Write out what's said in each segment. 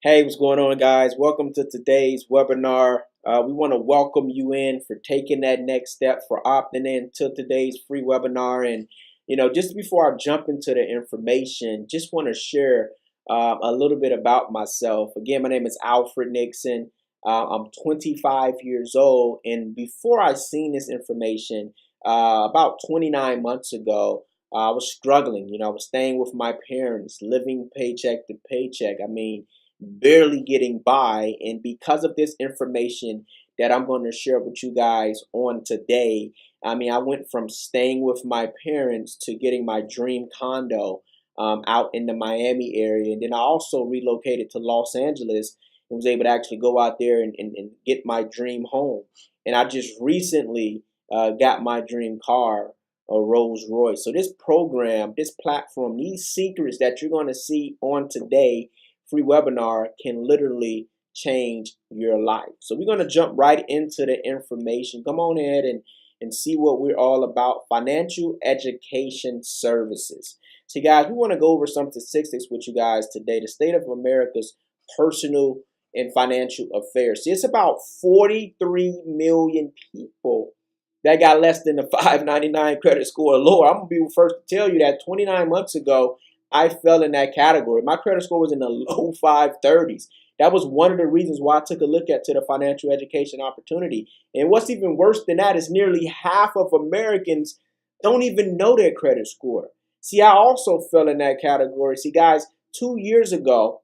Hey, what's going on, guys? Welcome to today's webinar. We want to welcome you in for taking that next step, for opting in to today's free webinar. And, just before I jump into the information, just want to share a little bit about myself. Again, my name is Alfred Nickson. I'm 25 years old. And before I seen this information, about 29 months ago, I was struggling. I was staying with my parents, living paycheck to paycheck. Barely getting by. And because of this information that I'm going to share with you guys on today, I went from staying with my parents to getting my dream condo out in the Miami area. And then I also relocated to Los Angeles and was able to actually go out there and get my dream home. And I just recently got my dream car, a Rolls Royce. So this program, this platform, these secrets that you're going to see on today free webinar can literally change your life. So we're going to jump right into the information. Come on ahead and see what we're all about. Financial education services. So guys, we want to go over some statistics with you guys today. The state of America's personal and financial affairs. See, it's about 43 million people that got less than the 599 credit score or lower. I'm going to be the first to tell you that 29 months ago, I fell in that category. My credit score was in the low 530s. That was one of the reasons why I took a look at to the financial education opportunity. And what's even worse than that is nearly half of Americans don't even know their credit score. See, I also fell in that category. See, guys, 2 years ago,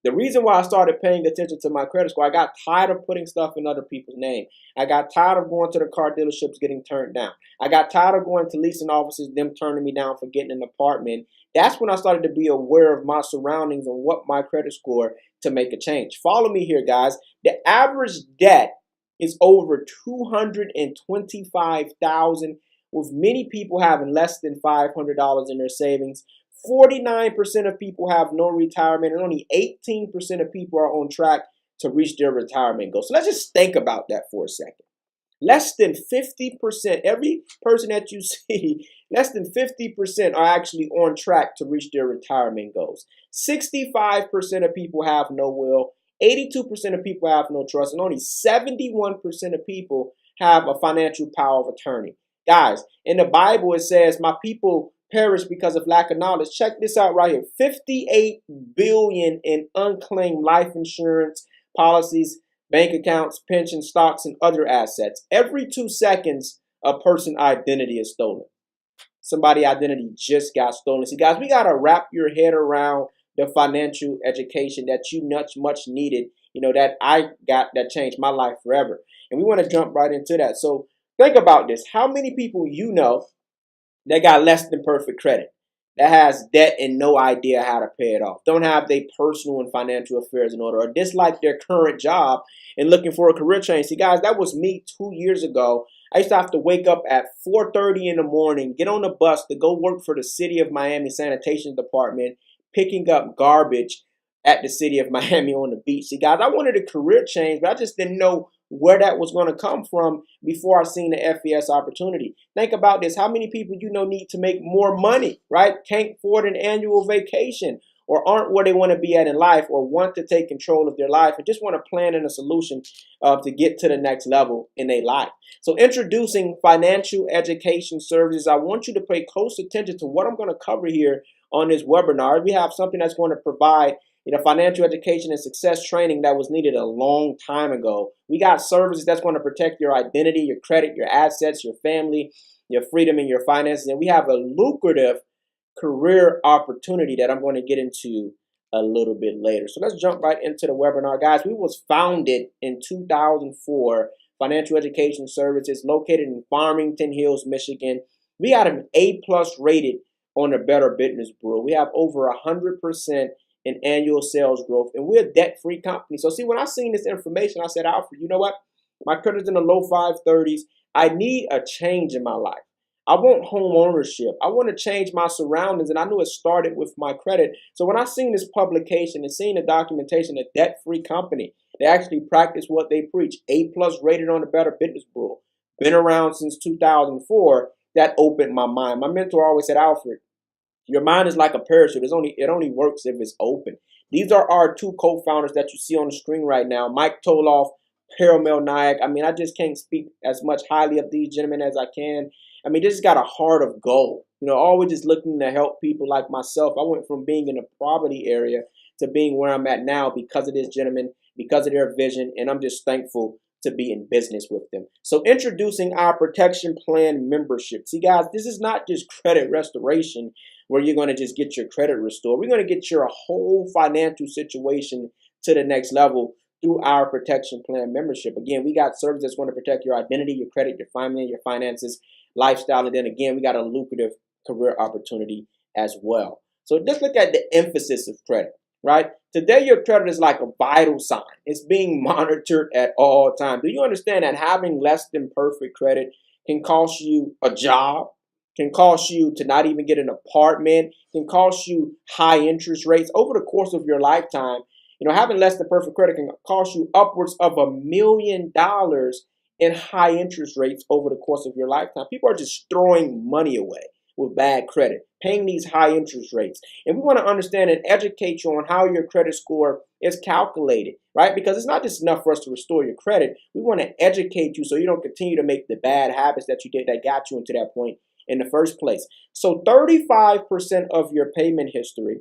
the reason why I started paying attention to my credit score, I got tired of putting stuff in other people's name. I got tired of going to the car dealerships getting turned down. I got tired of going to leasing offices, them turning me down for getting an apartment. That's when I started to be aware of my surroundings and what my credit score to make a change. Follow me here, guys. The average debt is over $225,000, with many people having less than $500 in their savings. 49% of people have no retirement, and only 18% of people are on track to reach their retirement goal. So let's just think about that for a second. Less than 50%, every person that you see, less than 50% are actually on track to reach their retirement goals. 65% of people have no will, 82% of people have no trust, and only 71% of people have a financial power of attorney. Guys, in the Bible it says, my people perish because of lack of knowledge. Check this out right here. 58 billion in unclaimed life insurance policies, bank accounts, pension stocks, and other assets. Every 2 seconds, a person's identity is stolen. Somebody's identity just got stolen. See, guys, we got to wrap your head around the financial education that you much needed, that I got, that changed my life forever. And we want to jump right into that. So think about this. How many people that got less than perfect credit, that has debt and no idea how to pay it off, don't have their personal and financial affairs in order, or dislike their current job and looking for a career change? See, guys, that was me 2 years ago. I used to have to wake up at 4:30 in the morning, get on the bus to go work for the City of Miami Sanitation Department, picking up garbage at the City of Miami on the beach. See, guys, I wanted a career change, but I just didn't know where that was going to come from before I seen the FES opportunity. Think about this. How many people need to make more money, right? Can't afford an annual vacation, or aren't where they want to be at in life, or want to take control of their life and just want to plan in a solution to get to the next level in their life. So introducing financial education services. I want you to pay close attention to what I'm going to cover here on this webinar. We have something that's going to provide financial education and success training that was needed a long time ago. We got services that's going to protect your identity, your credit, your assets, your family, your freedom, and your finances. And we have a lucrative career opportunity that I'm going to get into a little bit later. So let's jump right into the webinar. Guys, we was founded in 2004, Financial Education Services, located in Farmington Hills, Michigan. We got an A+ rated on the Better Business Bureau. We have over 100% in annual sales growth, and we're a debt-free company. So see, when I seen this information, I said, Alfred, you know what? My credit's in the low 530s. I need a change in my life. I want home ownership. I want to change my surroundings, and I knew it started with my credit. So when I seen this publication and seen the documentation, a debt-free company, they actually practice what they preach. A+ rated on the Better Business Bureau. Been around since 2004. That opened my mind. My mentor always said, Alfred, your mind is like a parachute. It only works if it's open. These are our two co-founders that you see on the screen right now, Mike Toloff, Paramel Nayak. I mean, I just can't speak as much highly of these gentlemen as I can. I mean, this has got a heart of gold. You know, always just looking to help people like myself. I went from being in the poverty area to being where I'm at now because of this gentleman, because of their vision, and I'm just thankful to be in business with them. So introducing our protection plan membership. See, guys, this is not just credit restoration where you're going to just get your credit restored. We're going to get your whole financial situation to the next level through our protection plan membership. Again, we got services that's going to protect your identity, your credit, your family, your finances, lifestyle, and then again, we got a lucrative career opportunity as well. So just look at the emphasis of credit, right? Today, your credit is like a vital sign. It's being monitored at all times. Do you understand that having less than perfect credit can cost you a job, can cost you to not even get an apartment, can cost you high interest rates over the course of your lifetime? You know, having less than perfect credit can cost you upwards of $1 million in high interest rates over the course of your lifetime. People are just throwing money away with bad credit, paying these high interest rates. And we want to understand and educate you on how your credit score is calculated, right? Because it's not just enough for us to restore your credit. We want to educate you so you don't continue to make the bad habits that you did that got you into that point in the first place. So 35% of your payment history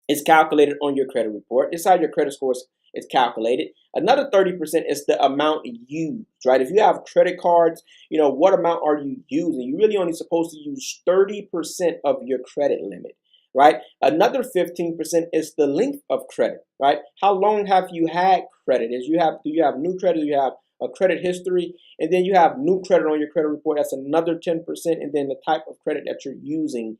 is calculated on your credit report. This is how your credit score is calculated. Another 30% is the amount used, right? If you have credit cards, you know, what amount are you using? You're really only supposed to use 30% of your credit limit, right? Another 15% is the length of credit, right? How long have you had credit? Do you have new credit? Do you have a credit history? And then you have new credit on your credit report. That's another 10%. And then the type of credit that you're using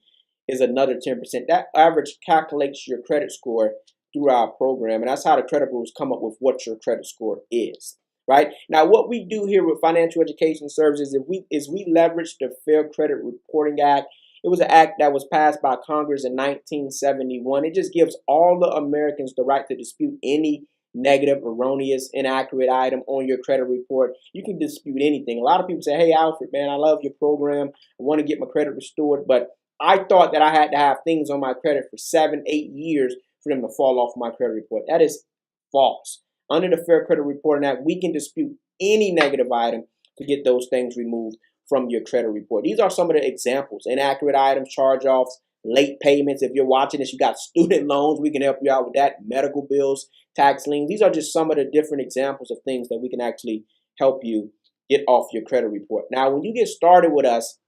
is another 10%. That average calculates your credit score through our program. And that's how the credit bureaus come up with what your credit score is, right? Now, what we do here with Financial Education Services is we leverage the Fair Credit Reporting Act. It was an act that was passed by Congress in 1971. It just gives all the Americans the right to dispute any negative, erroneous, inaccurate item on your credit report. You can dispute anything. A lot of people say, hey, Alfred, man, I love your program. I want to get my credit restored, but I thought that I had to have things on my credit for 7, 8 years for them to fall off my credit report. That is false. Under the Fair Credit Reporting Act, we can dispute any negative item to get those things removed from your credit report. These are some of the examples: inaccurate items, charge-offs, late payments. If you're watching this, you got student loans, we can help you out with that. Medical bills, tax liens. These are just some of the different examples of things that we can actually help you get off your credit report. Now, when you get started with us,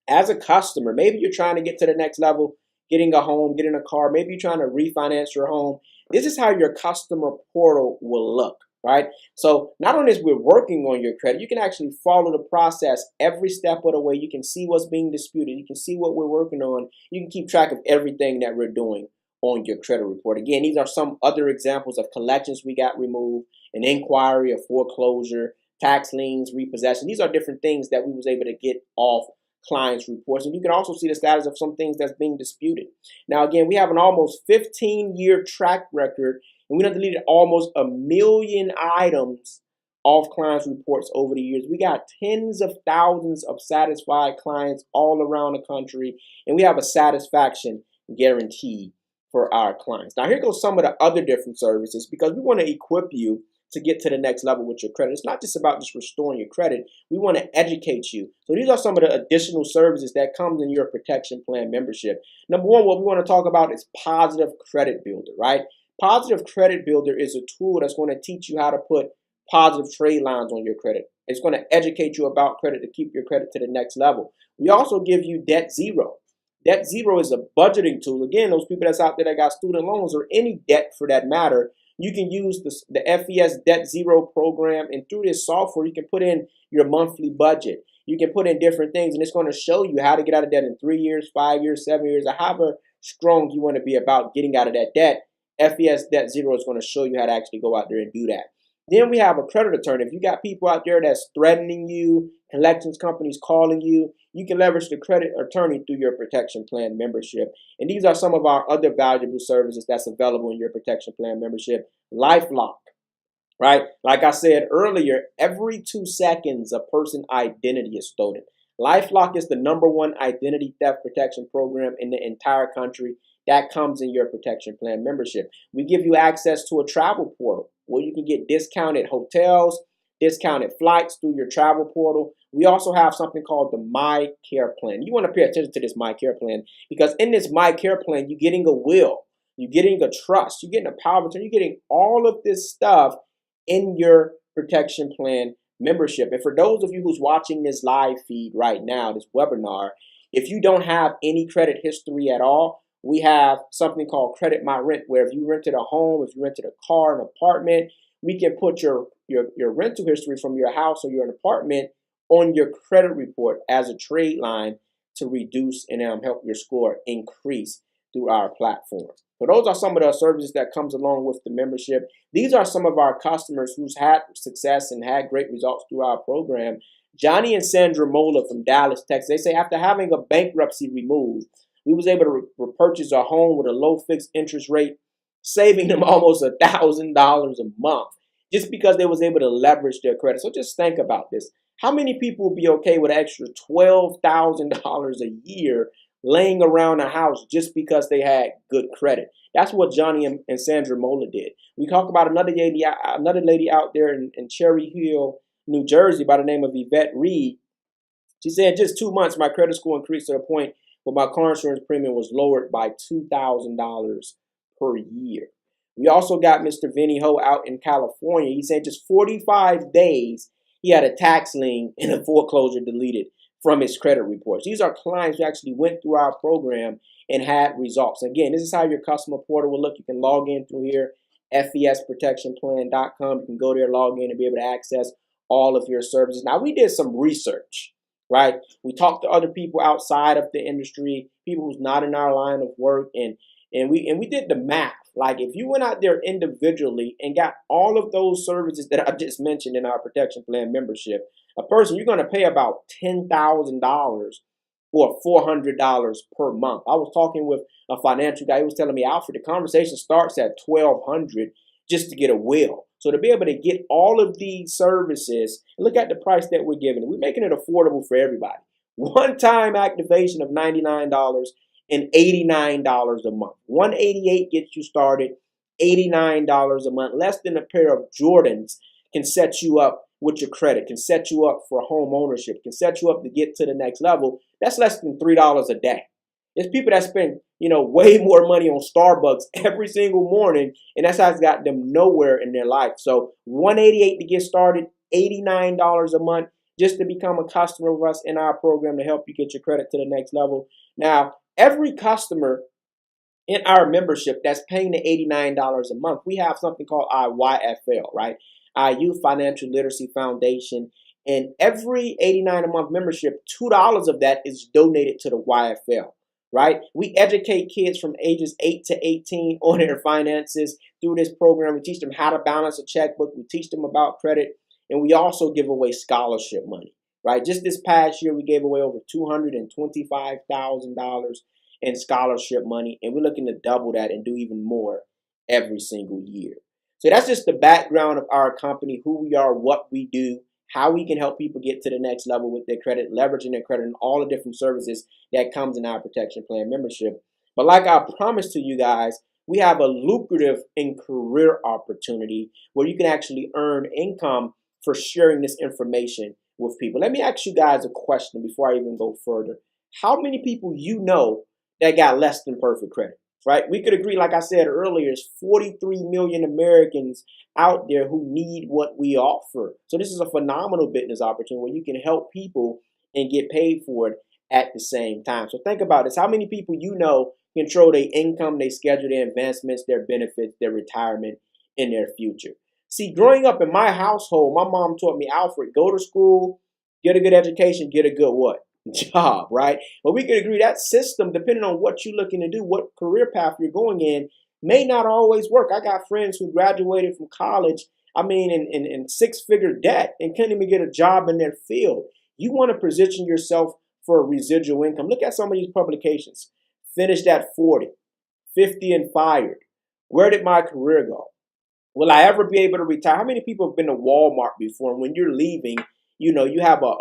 as a customer, maybe you're trying to get to the next level, getting a home, getting a car, maybe you're trying to refinance your home. This is how your customer portal will look, right? So not only is we're working on your credit, you can actually follow the process every step of the way. You can see what's being disputed. You can see what we're working on. You can keep track of everything that we're doing on your credit report. Again, these are some other examples of collections we got removed, an inquiry, a foreclosure, tax liens, repossession. These are different things that we was able to get off clients' reports. And you can also see the status of some things that's being disputed. Now, again, we have an almost 15-year track record, and we done deleted almost 1 million items off clients' reports over the years. We got tens of thousands of satisfied clients all around the country, and we have a satisfaction guarantee for our clients. Now, here goes some of the other different services, because we want to equip you to get to the next level with your credit. It's not just about just restoring your credit. We want to educate you. So these are some of the additional services that comes in your protection plan membership. Number one, what we want to talk about is Positive Credit Builder, right? Positive Credit Builder is a tool that's going to teach you how to put positive trade lines on your credit. It's going to educate you about credit to keep your credit to the next level. We also give you Debt Zero. Debt Zero is a budgeting tool. Again, those people that's out there that got student loans or any debt for that matter, you can use the FES Debt Zero program, and through this software, you can put in your monthly budget. You can put in different things, and it's going to show you how to get out of debt in 3 years, 5 years, 7 years, or however strong you want to be about getting out of that debt. FES Debt Zero is going to show you how to actually go out there and do that. Then we have a credit attorney. If you got people out there that's threatening you, collections companies calling you, you can leverage the credit attorney through your protection plan membership. And these are some of our other valuable services that's available in your protection plan membership. LifeLock, right? Like I said earlier, every 2 seconds, a person's identity is stolen. LifeLock is the #1 identity theft protection program in the entire country. that comes in your protection plan membership. We give you access to a travel portal where you can get discounted hotels, discounted flights through your travel portal. We also have something called the My Care Plan. You want to pay attention to this My Care Plan because in this My Care Plan, you're getting a will, you're getting a trust, you're getting a power of attorney, you're getting all of this stuff in your protection plan membership. And for those of you who's watching this live feed right now, this webinar, if you don't have any credit history at all, we have something called Credit My Rent, where if you rented a home, if you rented a car, an apartment, we can put your rental history from your house or your apartment on your credit report as a trade line to reduce and help your score increase through our platform. So those are some of the services that comes along with the membership. These are some of our customers who's had success and had great results through our program. Johnny and Sandra Mola from Dallas, Texas, they say after having a bankruptcy removed, we was able to repurchase a home with a low fixed interest rate, saving them almost $1,000 a month just because they was able to leverage their credit. So just think about this. How many people would be okay with an extra $12,000 a year laying around a house just because they had good credit? That's what Johnny and Sandra Mola did. We talk about another lady out there in Cherry Hill, New Jersey, by the name of Yvette Reed. She said, just 2 months, my credit score increased to the point where my car insurance premium was lowered by $2,000 per year. We also got Mr. Vinny Ho out in California. He said just 45 days, he had a tax lien and a foreclosure deleted from his credit reports. These are clients who actually went through our program and had results. Again, this is how your customer portal will look. You can log in through here, fesprotectionplan.com. You can go there, log in, and be able to access all of your services. Now, we did some research, right? We talked to other people outside of the industry, people who's not in our line of work, and we did the math. Like if you went out there individually and got all of those services that I just mentioned in our protection plan membership, a person, you're going to pay about $10,000 or $400 per month. I was talking with a financial guy. He was telling me, Alfred, the conversation starts at $1,200 just to get a will. So to be able to get all of these services, look at the price that we're giving. We're making it affordable for everybody. One-time activation of $99 and $89 a month. $188 gets you started, $89 a month. Less than a pair of Jordans can set you up with your credit, can set you up for home ownership, can set you up to get to the next level. That's less than $3 a day. There's people that spend, way more money on Starbucks every single morning, and that's how it's got them nowhere in their life. So $188 to get started, $89 a month just to become a customer of us in our program to help you get your credit to the next level. Now, every customer in our membership that's paying the $89 a month, we have something called our YFL, right? Our Youth Financial Literacy Foundation. And every $89 a month membership, $2 of that is donated to the YFL, right? We educate kids from ages 8 to 18 on their finances through this program. We teach them how to balance a checkbook. We teach them about credit. And we also give away scholarship money, right? Just this past year, we gave away over $225,000 in scholarship money. And we're looking to double that and do even more every single year. So that's just the background of our company, who we are, what we do, how we can help people get to the next level with their credit, leveraging their credit, and all the different services that comes in our protection plan membership. But like I promised to you guys, we have a lucrative and career opportunity where you can actually earn income for sharing this information with people. Let me ask you guys a question before I even go further. How many people you know that got less than perfect credit? Right? We could agree, like I said earlier, there's 43 million Americans out there who need what we offer. So this is a phenomenal business opportunity where you can help people and get paid for it at the same time. So think about this. How many people you know control their income, they schedule their advancements, their benefits, their retirement, and their future? See, growing up in my household, my mom taught me, Alfred, go to school, get a good education, get a good what? Job, right? But we can agree that system, depending on what you're looking to do, what career path you're going in, may not always work. I got friends who graduated from college, in six-figure debt and couldn't even get a job in their field. You want to position yourself for a residual income. Look at some of these publications. Finished at 40, 50 and fired. Where did my career go? Will I ever be able to retire? How many people have been to Walmart before, and when you're leaving, you have a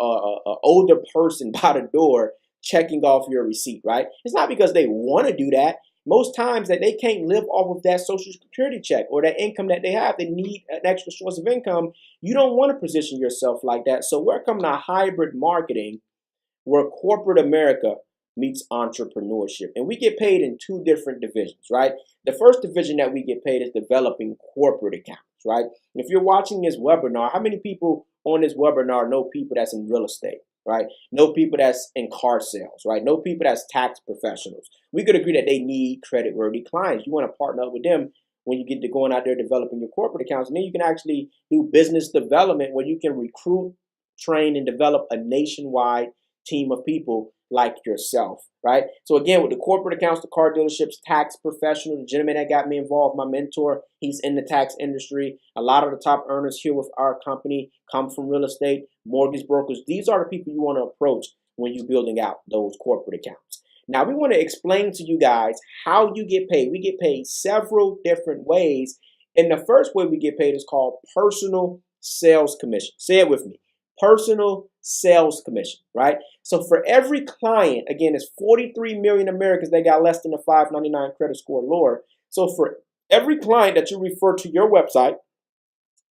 older person by the door checking off your receipt, right? It's not because they want to do that. Most times that they can't live off of that social security check or that income that they have. They need an extra source of income. You don't want to position yourself like that. So we're coming to hybrid marketing where corporate America meets entrepreneurship. And we get paid in two different divisions, right? The first division that we get paid is developing corporate accounts, right? And if you're watching this webinar, how many people on this webinar know people that's in real estate, right? Know people that's in car sales, right? Know people that's tax professionals. We could agree that they need credit-worthy clients. You want to partner up with them when you get to going out there developing your corporate accounts. And then you can actually do business development where you can recruit, train, and develop a nationwide team of people like yourself, right? So again, with the corporate accounts, the car dealerships, tax professional, the gentleman that got me involved, my mentor, he's in the tax industry. A lot of the top earners here with our company come from real estate, mortgage brokers. These are the people you want to approach when you're building out those corporate accounts. Now, we want to explain to you guys how you get paid. We get paid several different ways. And the first way we get paid is called personal sales commission. Say it with me. Personal sales commission, right? So for every client, again, it's 43 million Americans that got less than a 599 credit score or lower. So for every client that you refer to your website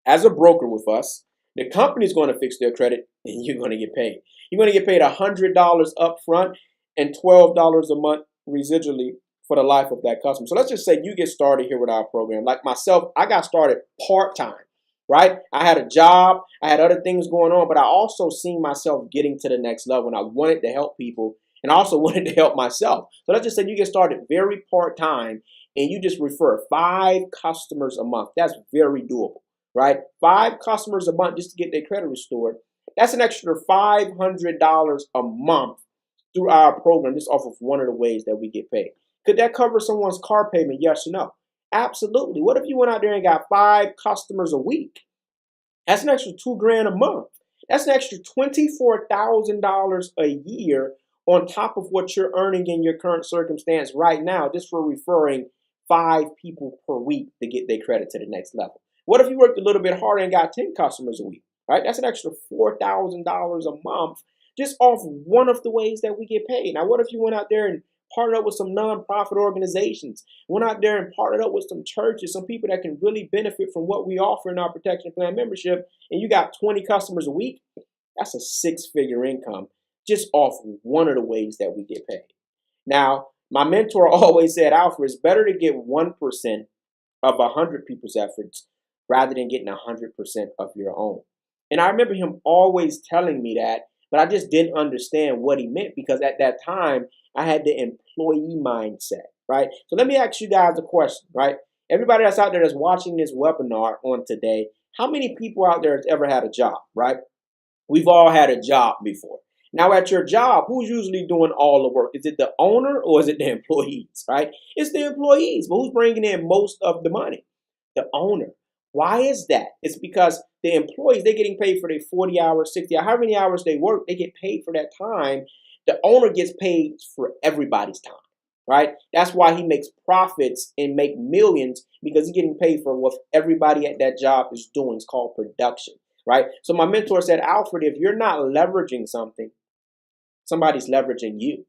as a broker with us, the company is going to fix their credit and you're going to get paid. You're going to get paid $100 up front and $12 a month residually for the life of that customer. So let's just say you get started here with our program. Like myself, I got started part-time. Right? I had a job, I had other things going on, but I also seen myself getting to the next level and I wanted to help people and I also wanted to help myself. So let's just say you get started very part-time and you just refer 5 customers a month. That's very doable, right? 5 customers a month just to get their credit restored. That's an extra $500 a month through our program, just off of one of the ways that we get paid. Could that cover someone's car payment? Yes or no? Absolutely. What if you went out there and got 5 customers a week? That's an extra $2,000 a month. That's an extra $24,000 a year on top of what you're earning in your current circumstance right now, just for referring 5 people per week to get their credit to the next level. What if you worked a little bit harder and got 10 customers a week? Right? That's an extra $4,000 a month just off one of the ways that we get paid. Now, what if you went out there and partnered up with some nonprofit organizations, went out there and partnered up with some churches, some people that can really benefit from what we offer in our protection plan membership, and you got 20 customers a week? That's a 6-figure income just off one of the ways that we get paid. Now, my mentor always said, Alfred, it's better to get 1% of 100 people's efforts rather than getting 100% of your own. And I remember him always telling me that, but I just didn't understand what he meant because at that time, I had the employee mindset, right? So let me ask you guys a question, right? Everybody that's out there that's watching this webinar on today, how many people out there has ever had a job, right? We've all had a job before. Now at your job, who's usually doing all the work? Is it the owner or is it the employees, right? It's the employees, but who's bringing in most of the money? The owner. Why is that? It's because the employees, they're getting paid for their 40 hours, 60 hours, however many hours they work, they get paid for that time. The owner gets paid for everybody's time, right? That's why he makes profits and make millions, because he's getting paid for what everybody at that job is doing. It's called production, right? So my mentor said, Alfred, if you're not leveraging something, somebody's leveraging you.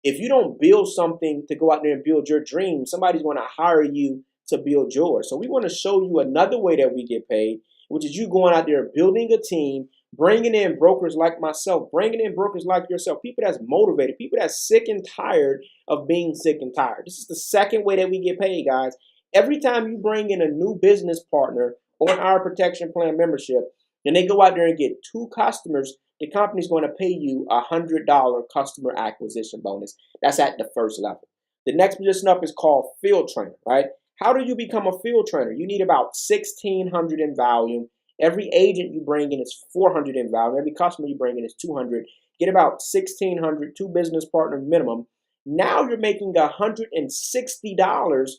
If you don't build something to go out there and build your dream, somebody's going to hire you to build yours. So we want to show you another way that we get paid, which is you going out there building a team, bringing in brokers like myself, bringing in brokers like yourself, people that's motivated, people that's sick and tired of being sick and tired. This is the second way that we get paid, guys. Every time you bring in a new business partner on our protection plan membership, and they go out there and get 2 customers, the company's going to pay you a $100 customer acquisition bonus. That's at the first level. The next position up is called field trainer, right? How do you become a field trainer? You need about 1,600 in volume. Every agent you bring in is 400 in volume. Every customer you bring in is 200. Get about 1,600, 2 business partners minimum. Now you're making $160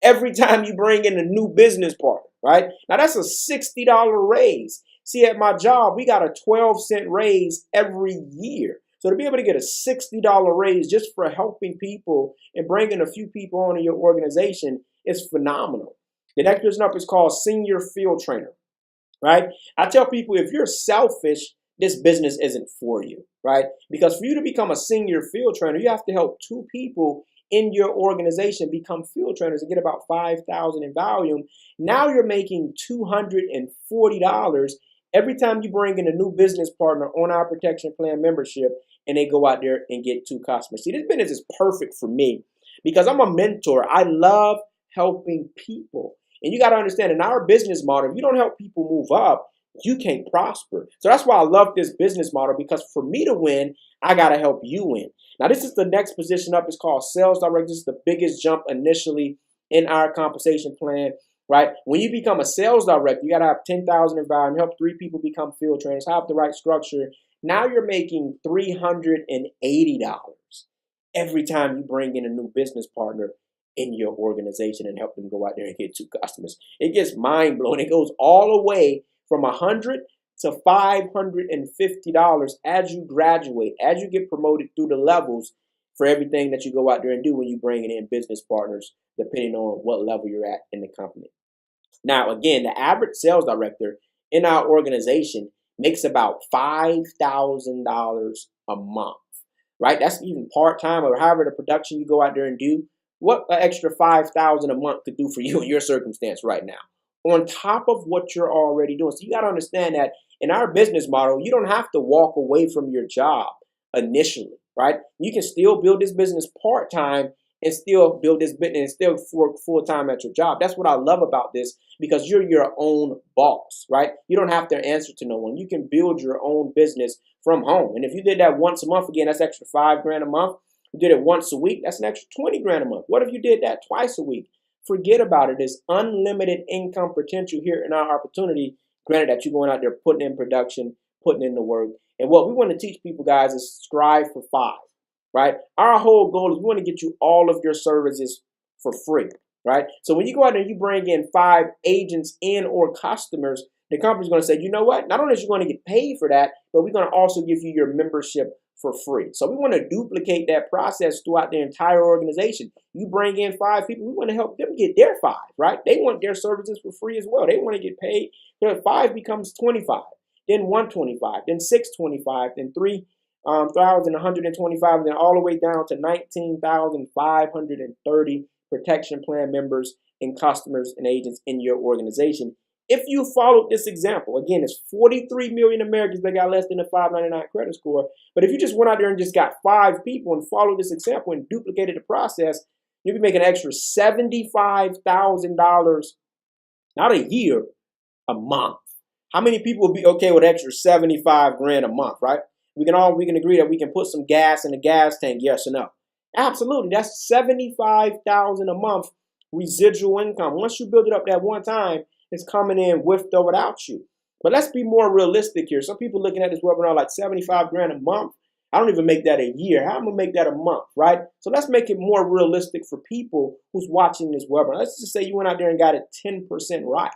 every time you bring in a new business partner, right? Now that's a $60 raise. See, at my job, we got a 12-cent raise every year. So to be able to get a $60 raise just for helping people and bringing a few people on in your organization is phenomenal. The next person up is called senior field trainer, right? I tell people, if you're selfish, this business isn't for you, right? Because for you to become a senior field trainer, you have to help 2 people in your organization become field trainers and get about 5,000 in volume. Now you're making $240 every time you bring in a new business partner on our protection plan membership and they go out there and get 2 customers. See, this business is perfect for me because I'm a mentor. I love helping people. And you got to understand, in our business model, if you don't help people move up, you can't prosper. So that's why I love this business model, because for me to win, I got to help you win. Now, this is the next position up. It's called sales director. This is the biggest jump initially in our compensation plan, right? When you become a sales director, you got to have 10,000 in volume, help 3 people become field trainers, have the right structure. Now you're making $380 every time you bring in a new business partner in your organization and help them go out there and get 2 customers. It gets mind blowing. It goes all the way from $100 to $550 as you graduate, as you get promoted through the levels for everything that you go out there and do when you bring in business partners, depending on what level you're at in the company. Now, again, the average sales director in our organization makes about $5,000 a month, right? That's even part-time or however the production you go out there and do. What an extra $5,000 a month could do for you in your circumstance right now, on top of what you're already doing. So you got to understand that in our business model, you don't have to walk away from your job initially, right? You can still build this business part-time and still build this business and still work full-time at your job. That's what I love about this, because you're your own boss, right? You don't have to answer to no one. You can build your own business from home. And if you did that once a month, again, that's extra $5,000 a month. You did it once a week, that's an extra $20,000 a month. What if you did that twice a week? Forget about it. There's unlimited income potential here in our opportunity, granted that you're going out there putting in production, putting in the work. And what we want to teach people, guys, is strive for 5, right? Our whole goal is we want to get you all of your services for free, right? So when you go out there and you bring in 5 agents and or customers, the company's going to say, you know what? Not only is you going to get paid for that, but we're going to also give you your membership for free. So we want to duplicate that process throughout the entire organization. You bring in 5 people, we want to help them get their 5, right? They want their services for free as well. They want to get paid. So 5 becomes 25, then 125, then 625, then 3,125, and then all the way down to 19,530 protection plan members and customers and agents in your organization. If you followed this example, again, it's 43 million Americans that got less than a 599 credit score. But if you just went out there and just got 5 people and followed this example and duplicated the process, you'll be making an extra $75,000, not a year, a month. How many people would be okay with extra $75,000 a month, right? We can agree that we can put some gas in the gas tank, yes or no? Absolutely. That's $75,000 a month residual income. Once you build it up that one time, it's coming in with or without you. But let's be more realistic here. Some people looking at this webinar like $75,000 a month. I don't even make that a year. How am I gonna make that a month, right? So let's make it more realistic for people who's watching this webinar. Let's just say you went out there and got it 10% right,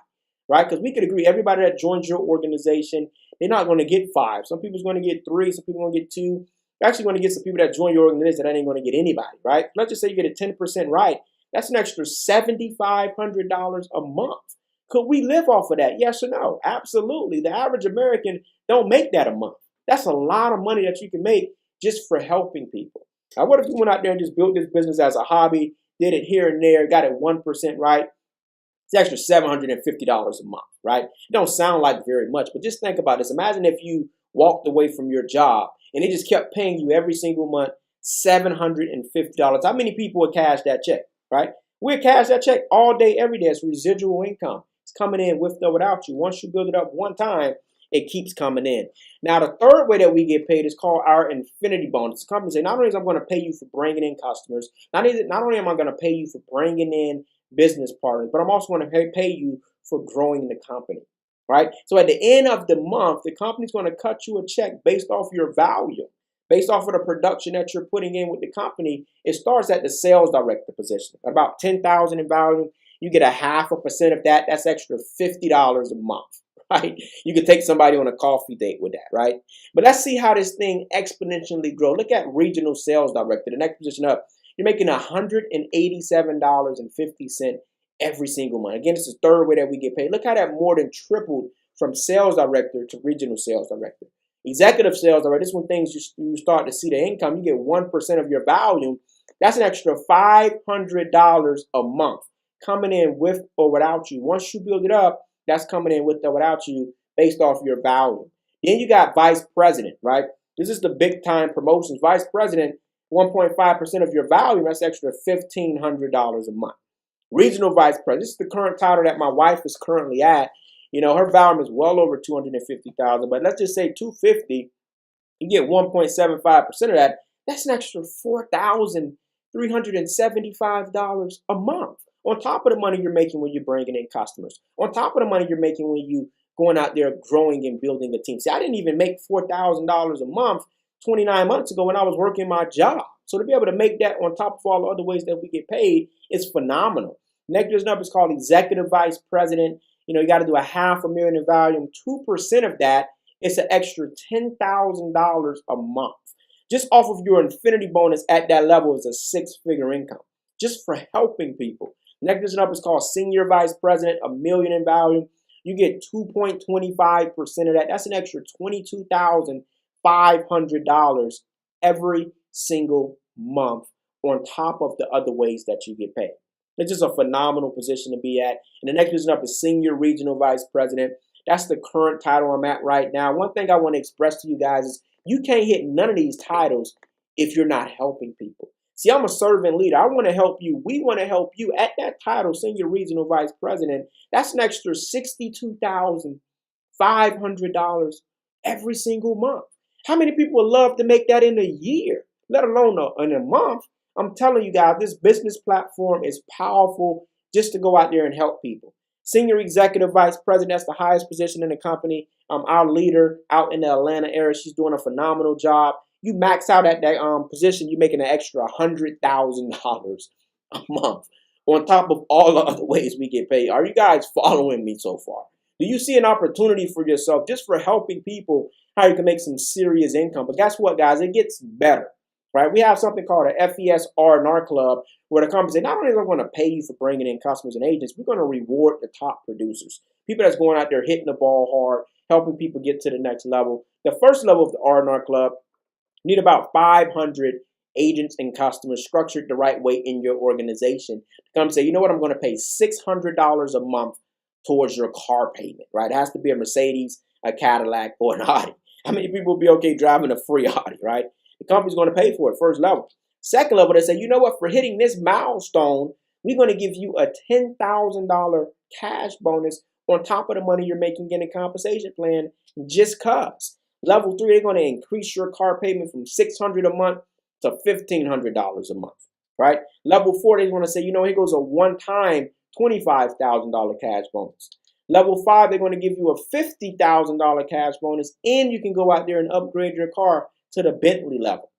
right? Because we could agree everybody that joins your organization, they're not going to get 5. Some people's going to get 3. Some people are going to get 2. You're actually going to get some people that join your organization that ain't going to get anybody, right? Let's just say you get it 10% right. That's an extra $7,500 a month. Could we live off of that? Yes or no? Absolutely. The average American don't make that a month. That's a lot of money that you can make just for helping people. Now, what if you went out there and just built this business as a hobby, did it here and there, got it 1% right? It's extra $750 a month, right? It don't sound like very much, but just think about this. Imagine if you walked away from your job and they just kept paying you every single month $750. How many people would cash that check, right? We'll cash that check all day, every day. It's residual income. It's coming in with or without you. Once you build it up one time, it keeps coming in. Now, the third way that we get paid is called our infinity bonus. The company say, not only am I going to pay you for bringing in customers, not only am I going to pay you for bringing in business partners, but I'm also going to pay you for growing the company, right? So at the end of the month, the company's going to cut you a check based off your value, based off of the production that you're putting in with the company. It starts at the sales director position, about $10,000 in value. You get a 0.5% of that. That's extra $50 a month, right? You could take somebody on a coffee date with that, right? But let's see how this thing exponentially grows. Look at regional sales director, the next position up. You're making $187.50 every single month. Again, this is the third way that we get paid. Look how that more than tripled from sales director to regional sales director. Executive sales director, this is when things you start to see the income. You get 1% of your volume. That's an extra $500 a month coming in with or without you. Once you build it up, that's coming in with or without you based off your value. Then you got vice president, right? This is the big time promotions. Vice president, 1.5% of your value, that's extra $1,500 a month. Regional vice president, this is the current title that my wife is currently at. You know, her value is well over $250,000, but let's just say $250,000. You get 1.75% of that. That's an extra $4,375 a month on top of the money you're making when you're bringing in customers, on top of the money you're making when you going out there growing and building a team. See, I didn't even make $4,000 a month 29 months ago when I was working my job. So to be able to make that on top of all the other ways that we get paid is phenomenal. Next number is called executive vice president. You know, you got to do $500,000 in value. 2% of that, it's an extra $10,000 a month. Just off of your infinity bonus at that level is a six-figure income just for helping people. Next number is called senior vice president, $1 million in value. You get 2.25% of that. That's an extra $22,500 every single month on top of the other ways that you get paid. It's just a phenomenal position to be at. And the next position up is senior regional vice president. That's the current title I'm at right now. One thing I want to express to you guys is you can't hit none of these titles if you're not helping people. See, I'm a servant leader. I want to help you. We want to help you at that title, senior regional vice president. That's an extra $62,500 every single month. How many people would love to make that in a year, let alone in a month? I'm telling you guys, this business platform is powerful just to go out there and help people. Senior executive vice president, that's the highest position in the company. Our leader out in the Atlanta area, she's doing a phenomenal job. You max out at that position, you're making an extra $100,000 a month on top of all the other ways we get paid. Are you guys following me so far? Do you see an opportunity for yourself just for helping people how you can make some serious income? But guess what, guys? It gets better, right? We have something called a FES R&R Club where the company says, not only are we going to pay you for bringing in customers and agents, we're going to reward the top producers, people that's going out there hitting the ball hard, helping people get to the next level. The first level of the R&R Club, you need about 500 agents and customers structured the right way in your organization to come say, you know what, I'm going to pay $600 a month towards your car payment, right? It has to be a Mercedes, a Cadillac, or an Audi. How many people will be okay driving a free Audi, right? The company's going to pay for it, first level. Second level, they say, you know what, for hitting this milestone, we're going to give you a $10,000 cash bonus on top of the money you're making in a compensation plan just cause. Level 3, they're going to increase your car payment from $600 a month to $1,500 a month, right? Level 4, they're going to say, you know, here goes a one-time $25,000 cash bonus. Level 5, they're going to give you a $50,000 cash bonus, and you can go out there and upgrade your car to the Bentley level.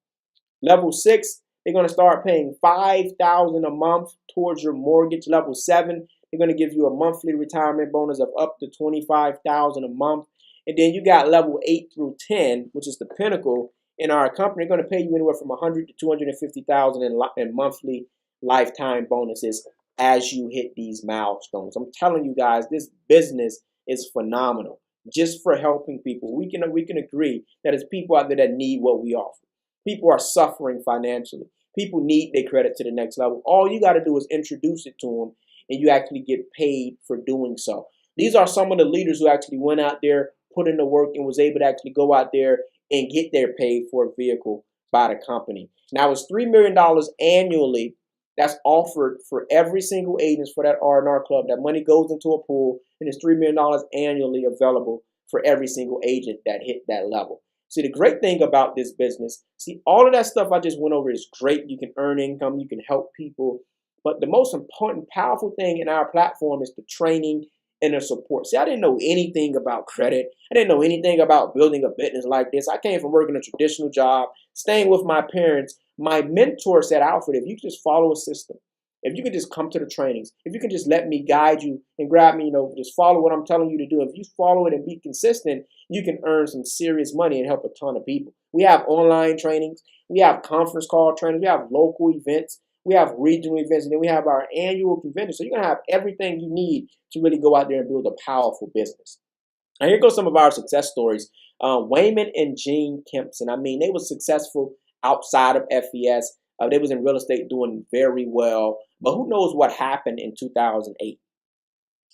Level 6, they're going to start paying $5,000 a month towards your mortgage. Level 7, they're going to give you a monthly retirement bonus of up to $25,000 a month. And then you got level 8 through 10, which is the pinnacle in our company. They're going to pay you anywhere from $100,000 to $250,000 in monthly lifetime bonuses as you hit these milestones. I'm telling you guys, this business is phenomenal just for helping people. We can agree that it's people out there that need what we offer. People are suffering financially. People need their credit to the next level. All you got to do is introduce it to them, and you actually get paid for doing so. These are some of the leaders who actually went out there, put in the work, and was able to actually go out there and get their paid for a vehicle by the company. Now, it's $3 million annually that's offered for every single agent for that R&R Club. That money goes into a pool, and it's $3 million annually available for every single agent that hit that level. See, the great thing about this business, see, all of that stuff I just went over is great. You can earn income, you can help people. But the most important, powerful thing in our platform is the training and the support. See, I didn't know anything about credit. I didn't know anything about building a business like this. I came from working a traditional job, staying with my parents. My mentor said, Alfred, if you just follow a system, if you could just come to the trainings, if you could just let me guide you and grab me, just follow what I'm telling you to do. If you follow it and be consistent, you can earn some serious money and help a ton of people. We have online trainings. We have conference call trainings. We have local events. We have regional events. And then we have our annual convention. So you're going to have everything you need to really go out there and build a powerful business. Now, here goes some of our success stories. Wayman and Jean Kempson. I mean, they were successful outside of FES. They was in real estate doing very well. But who knows what happened in 2008?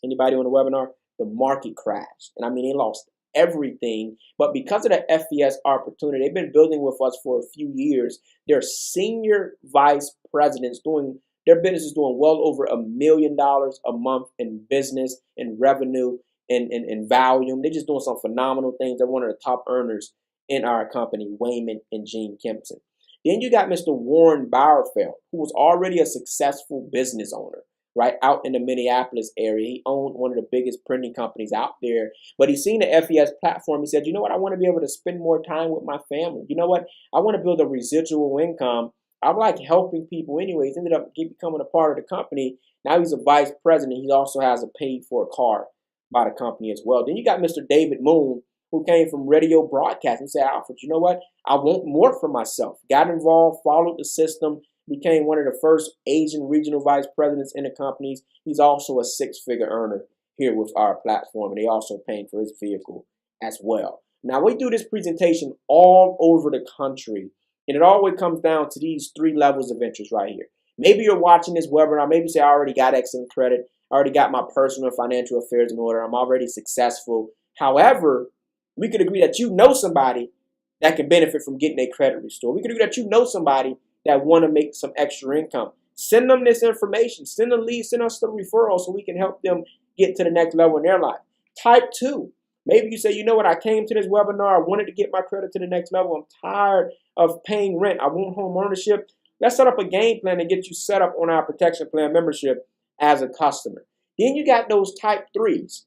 Anybody on the webinar? The market crashed. And I mean, they lost everything. But because of the FES opportunity, they've been building with us for a few years. They're senior vice presidents doing, their business is doing well over $1 million a month in business and revenue and volume. They're just doing some phenomenal things. They're one of the top earners in our company, Wayman and Gene Kempson. Then you got Mr. Warren Bauerfeld, who was already a successful business owner, right, out in the Minneapolis area. He owned one of the biggest printing companies out there. But he's seen the FES platform. He said, you know what, I want to be able to spend more time with my family. You know what, I want to build a residual income. I like helping people anyways. Ended up becoming a part of the company. Now he's a vice president. He also has a paid for a car by the company as well. Then you got Mr. David Moon, who came from radio broadcasting and said, Alfred, you know what? I want more for myself. Got involved, followed the system, became one of the first Asian regional vice presidents in the companies. He's also a six-figure earner here with our platform, and they also paying for his vehicle as well. Now, we do this presentation all over the country, and it always comes down to these three levels of interest right here. Maybe you're watching this webinar. Maybe you say, I already got excellent credit. I already got my personal financial affairs in order. I'm already successful. However, we could agree that you know somebody that can benefit from getting their credit restored. We could agree that you know somebody that want to make some extra income. Send them this information. Send them leads. Send us the referral so we can help them get to the next level in their life. Type 2. Maybe you say, you know what, I came to this webinar. I wanted to get my credit to the next level. I'm tired of paying rent. I want home ownership. Let's set up a game plan and get you set up on our protection plan membership as a customer. Then you got those type 3s.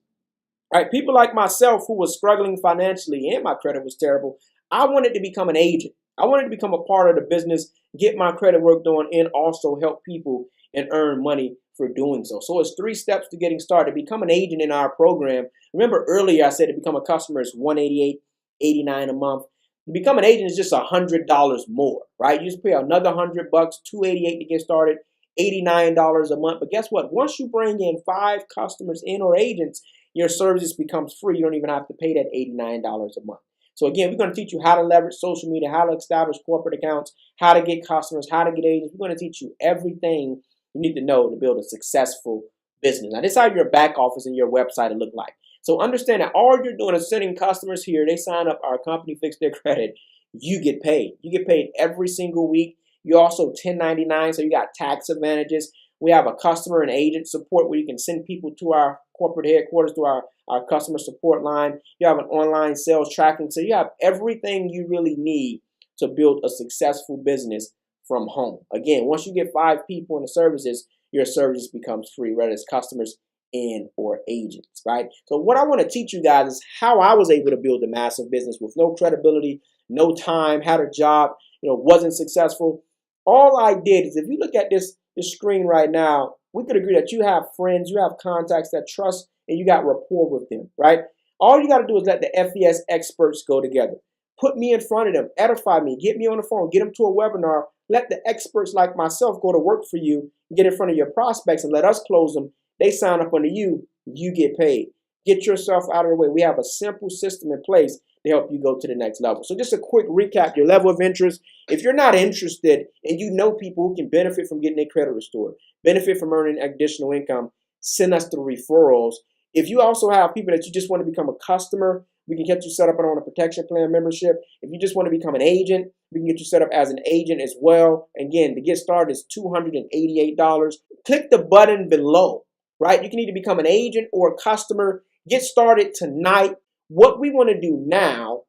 All right, people like myself who was struggling financially and my credit was terrible. I wanted to become an agent. I wanted to become a part of the business, get my credit work done, and also help people and earn money for doing so. So it's 3 steps to getting started. Become an agent in our program. Remember earlier I said to become a customer is $188.89 a month. To become an agent is just $100 more, right? You just pay another $100, $288 to get started, $89 a month. But guess what? Once you bring in 5 customers in or agents, your services becomes free. You don't even have to pay that $89 a month. So again, we're going to teach you how to leverage social media, how to establish corporate accounts, how to get customers, how to get agents. We're going to teach you everything you need to know to build a successful business. Now, this is how your back office and your website will look like. So understand that all you're doing is sending customers here. They sign up, our company fix their credit. You get paid. You get paid every single week. You also 1099, so you got tax advantages. We have a customer and agent support where you can send people to our corporate headquarters, to our customer support line. You have an online sales tracking. So you have everything you really need to build a successful business from home. Again, once you get 5 people in the services, your services becomes free, whether it's customers and or agents, right? So what I want to teach you guys is how I was able to build a massive business with no credibility, no time, had a job, wasn't successful. All I did is, if you look at this screen right now, we could agree that you have friends, you have contacts that trust, and you got rapport with them, right? All you got to do is let the FES experts go together. Put me in front of them, edify me, get me on the phone, get them to a webinar. Let the experts like myself go to work for you, get in front of your prospects and let us close them. They sign up under you, you get paid. Get yourself out of the way. We have a simple system in place to help you go to the next level. So just a quick recap, your level of interest. If you're not interested and you know people who can benefit from getting their credit restored, benefit from earning additional income, send us the referrals. If you also have people that you just want to become a customer, we can get you set up on a protection plan membership. If you just want to become an agent, we can get you set up as an agent as well. Again, to get started is $288. Click the button below, right? You can either become an agent or a customer. Get started tonight. What we want to do now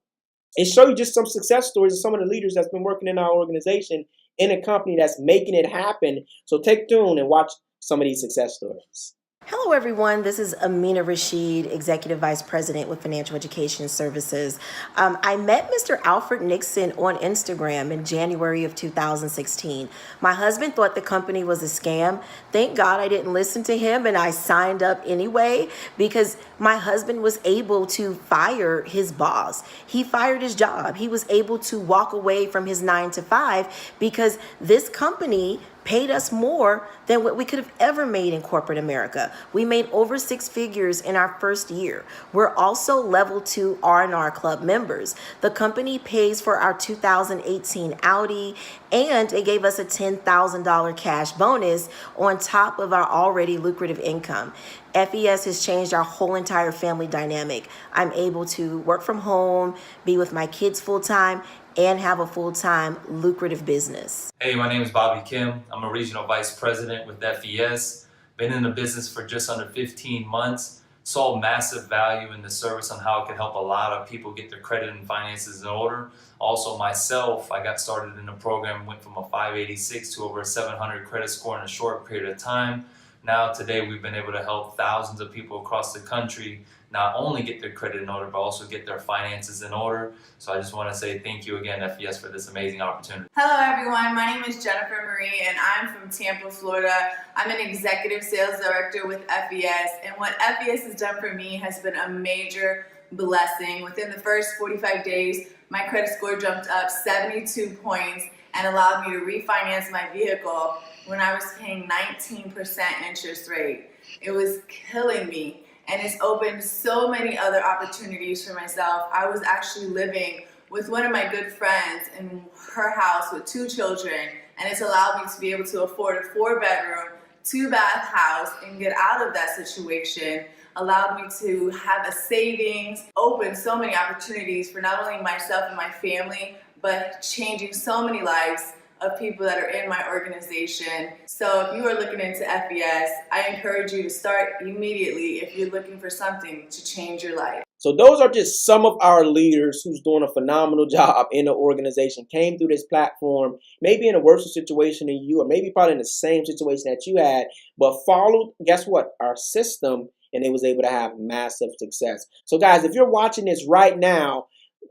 is show you just some success stories of some of the leaders that's been working in our organization in a company that's making it happen. So take tune and watch some of these success stories. Hello, everyone. This is Amina Rashid, Executive Vice President with Financial Education Services. I met Mr. Alfred Nickson on Instagram in January of 2016. My husband thought the company was a scam. Thank God I didn't listen to him and I signed up anyway because my husband was able to fire his boss. He fired his job. He was able to walk away from his 9 to 5 because this company paid us more than what we could have ever made in corporate America. We made over 6 figures in our first year. We're also level 2 R&R Club members. The company pays for our 2018 Audi, and it gave us a $10,000 cash bonus on top of our already lucrative income. FES has changed our whole entire family dynamic. I'm able to work from home, be with my kids full time, and have a full-time lucrative business. Hey, my name is Bobby Kim. I'm a regional vice president with FES. Been in the business for just under 15 months. Saw massive value in the service on how it can help a lot of people get their credit and finances in order. Also myself, I got started in the program, went from a 586 to over a 700 credit score in a short period of time. Now today we've been able to help thousands of people across the country not only get their credit in order, but also get their finances in order. So I just want to say thank you again, FES, for this amazing opportunity. Hello everyone, my name is Jennifer Marie and I'm from Tampa, Florida. I'm an executive sales director with FES, and what FES has done for me has been a major blessing. Within the first 45 days, my credit score jumped up 72 points and allowed me to refinance my vehicle when I was paying 19% interest rate. It was killing me, and it's opened so many other opportunities for myself. I was actually living with one of my good friends in her house with 2 children, and it's allowed me to be able to afford a 4-bedroom, 2-bath house and get out of that situation. Allowed me to have a savings, opened so many opportunities for not only myself and my family, but changing so many lives of people that are in my organization. So if you are looking into FES, I encourage you to start immediately if you're looking for something to change your life. So those are just some of our leaders who's doing a phenomenal job in the organization, came through this platform, maybe in a worse situation than you, or maybe probably in the same situation that you had, but followed, guess what, our system, and they was able to have massive success. So guys, if you're watching this right now,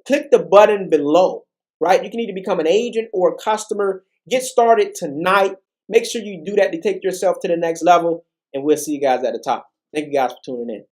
click the button below, right? You can either become an agent or a customer. Get started tonight. Make sure you do that to take yourself to the next level, and we'll see you guys at the top. Thank you guys for tuning in.